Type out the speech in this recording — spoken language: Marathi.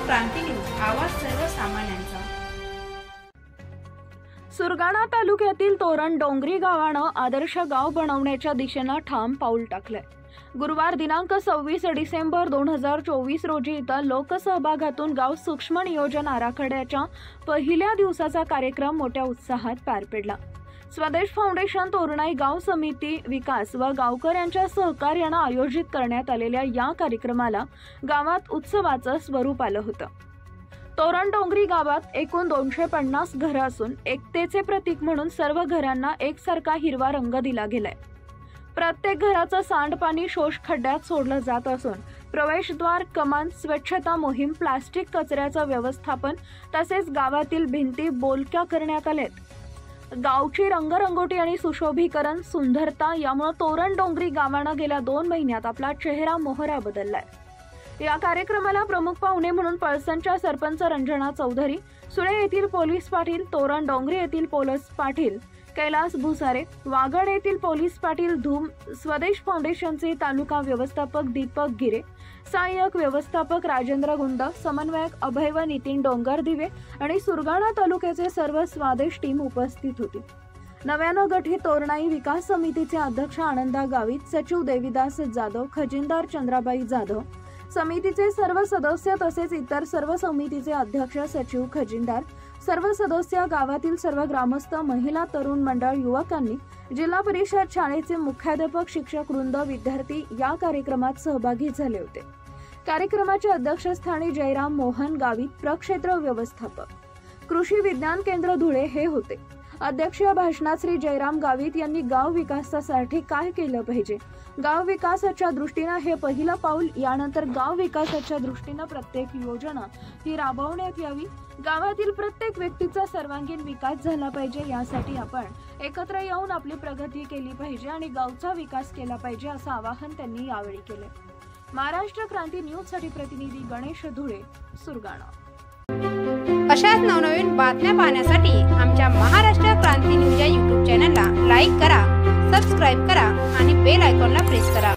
क्रांती न्यूज, आवाज सर्वसामान्यांचा। सुरगाणा तालुक्यातील तोरण डोंगरी गावानं आदर्श गाव बनवण्याच्या दिशेनं ठाम पाऊल टाकलंय। गुरुवार दिनांक 26 डिसेंबर 2024 रोजी इथं लोकसहभागातून गाव सूक्ष्म नियोजन आराखड्याच्या पहिल्या दिवसाचा कार्यक्रम मोठ्या उत्साहात पार पडला। स्वदेश फाउंडेशन तोरणाई गाव समिती विकास व गावकऱ्यांच्या सहकार्यानं आयोजित करण्यात आलेल्या या कार्यक्रमाला गावात उत्सवाचं स्वरूप आलं होतं। तोरण डोंगरी गावात एकूण 250 घरं असून एकतेचे प्रतीक म्हणून सर्व घरांना एकसारखा हिरवा रंग दिला गेलाय। प्रत्येक घराचं सांडपाणी शोष खड्ड्यात सोडलं जात असून प्रवेशद्वार, कमान, स्वच्छता मोहीम, प्लास्टिक कचऱ्याचं व्यवस्थापन तसेच गावातील भिंती बोलक्या करण्यात आलेत। गावची रंगरंगोटी आणि सुशोभीकरण सुंदरता यामुळे तोरण डोंगरी गावानं गेल्या 2 महिन्यात आपला चेहरा मोहरा बदललाय। या कार्यक्रमाला प्रमुख पाहुणे म्हणून पळसणच्या सरपंच रंजना चौधरी, सुळे येथील पोलीस पाटील, तोरण डोंगरी येथील पोलीस पाटील कैलास भुसारे, वागड येथील पोलीस पाटील धूम, स्वदेश फाउंडेशनचे तालुका व्यवस्थापक दीपक गिरे, सहाय्यक व्यवस्थापक राजेंद्र गुंड, समन्वयक अभय व नितीन डोंगरदिवे आणि सुरगाणा तालुक्याचे सर्व स्वदेश टीम उपस्थित होती। नव्यानं गठीत तोरणाई विकास समितीचे अध्यक्ष आनंदा गावित, सचिव देवीदास जाधव, खजिनदार चंद्राबाई जाधव, समितीचे सर्व सदस्य तसेच इतर सर्व समितीचे अध्यक्ष, सचिव, खजिनदार, सर्व सदस्य, गावातील सर्व ग्रामस्थ, महिला, तरुण मंडळ, युवकांनी, जिल्हा परिषद शाळेचे मुख्याध्यापक, शिक्षक वृंद, विद्यार्थी या कार्यक्रमात सहभागी झाले होते। कार्यक्रमाचे अध्यक्षस्थानी जयराम मोहन गावित, प्रक्षेत्र व्यवस्थापक, कृषी विज्ञान केंद्र धुळे हे होते। अध्यक्षीय भाषणात श्री जयराम गावित यांनी गाव विकासासाठी काय केलं पाहिजे, गाव विकासाच्या दृष्टीने हे पहिलं पाऊल, यानंतर गाव विकासाच्या दृष्टीने प्रत्येक योजना ही राबवण्यात यावी, गावातील प्रत्येक व्यक्तीचा सर्वांगीण विकास झाला पाहिजे, यासाठी आपण एकत्र येऊन आपली प्रगती केली पाहिजे आणि गावचा विकास केला पाहिजे असं आवाहन त्यांनी यावेळी केले। महाराष्ट्र क्रांती न्यूज साठी प्रतिनिधी गणेश धुळे, सुरगाणा। अशाच नवनवीन बातम्या पाहण्यासाठी आमच्या महाराष्ट्र क्रांती न्यूज या YouTube चॅनलला लाईक करा, सबस्क्राइब करा आणि बेल आयकॉनला प्रेस करा।